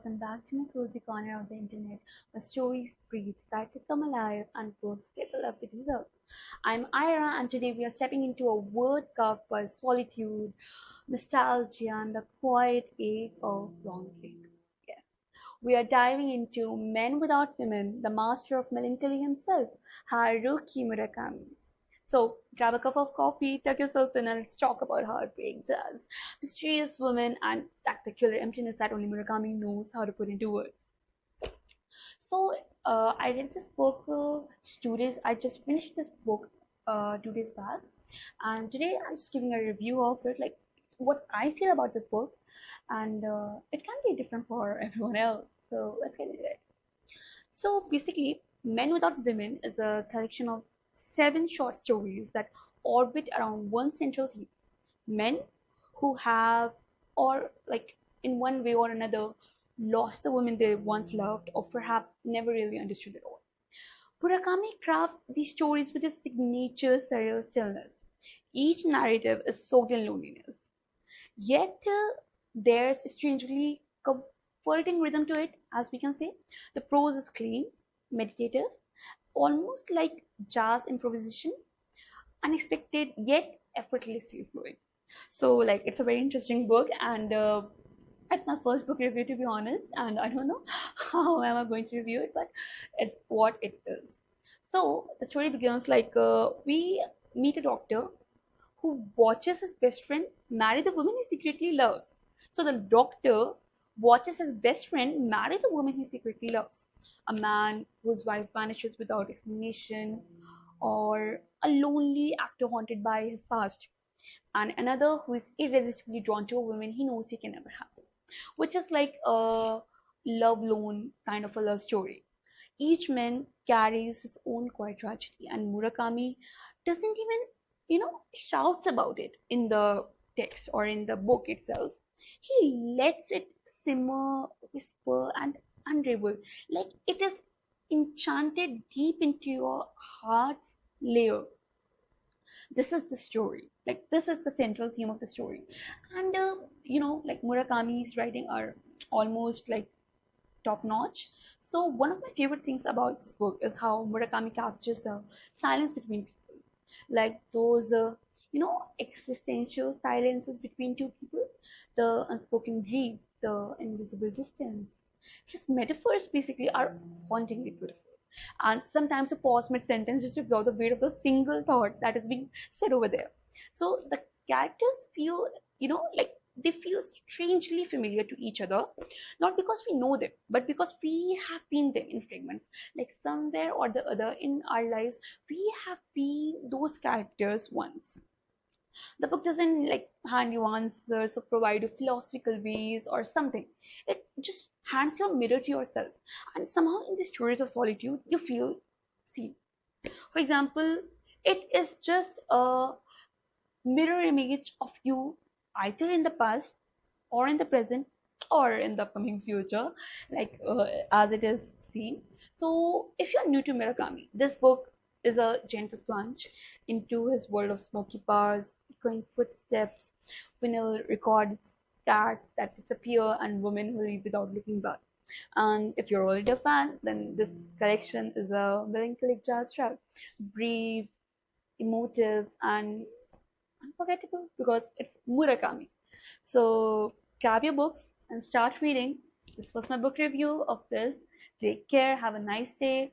welcome back to my cozy corner of the internet where stories breathe, characters come alive, and books get the love they deserve. I'm Ayra, and today we are stepping into a world carved by solitude, nostalgia, and the quiet ache of longing. Yes, we are diving into Men Without Women, the master of melancholy himself, Haruki Murakami. So grab a cup of coffee, tuck yourself in, and let's talk about heartbreak, jazz, mysterious women, and that peculiar emptiness that only Murakami knows how to put into words. So I read this book 2 days. I just finished this book 2 days back, and today I'm just giving a review of it, like what I feel about this book, and it can be different for everyone else. So let's get into it. So basically, Men Without Women is a collection of seven short stories that orbit around one central theme: men who have, or like in one way or another, lost the woman they once loved, or perhaps never really understood at all. Murakami crafts these stories with his signature surreal stillness. Each narrative is soaked in loneliness, yet there's a strangely comforting rhythm to it, as we can say. The prose is clean, meditative, almost like jazz improvisation, unexpected yet effortlessly flowing. So, like, it's a very interesting book, and it's my first book review, to be honest. And I don't know how am I going to review it, but it's what it is. So the story begins like we meet a doctor who watches his best friend marry the woman he secretly loves. So the doctor watches his best friend marry the woman he secretly loves. A man whose wife vanishes without explanation, or a lonely actor haunted by his past, and another who is irresistibly drawn to a woman he knows he can never have, which is like a love loan kind of a love story. Each man carries his own quiet tragedy, and Murakami doesn't even, shouts about it in the text or in the book itself. He lets it simmer, whisper, and unravel, like it is enchanted deep into your heart's layer. This is the story, like this is the central theme of the story. And like Murakami's writing are almost like top notch. So one of my favorite things about this book is how Murakami captures the silence between people, like those existential silences between two people, the unspoken grief, the invisible distance. His metaphors basically are hauntingly beautiful, and sometimes you pause mid-sentence just to absorb the weight of the single thought that is being said over there. So the characters feel, like they feel strangely familiar to each other, not because we know them, but because we have been them in fragments. Like somewhere or the other in our lives, we have been those characters once. The book doesn't like hand you answers or provide you philosophical ways or something. It just hands you a mirror to yourself. And somehow in the stories of solitude, you feel seen. For example, it is just a mirror image of you either in the past or in the present or in the upcoming future, like as it is seen. So if you're new to Murakami, this book is a gentle plunge into his world of smoky bars, echoing footsteps, vinyl records, cats that disappear, and women who leave without looking back. And if you're already a fan, then this collection is a melancholic jazz track, brief, emotive, and unforgettable because it's Murakami. So grab your books and start reading. This was my book review of this. Take care. Have a nice day.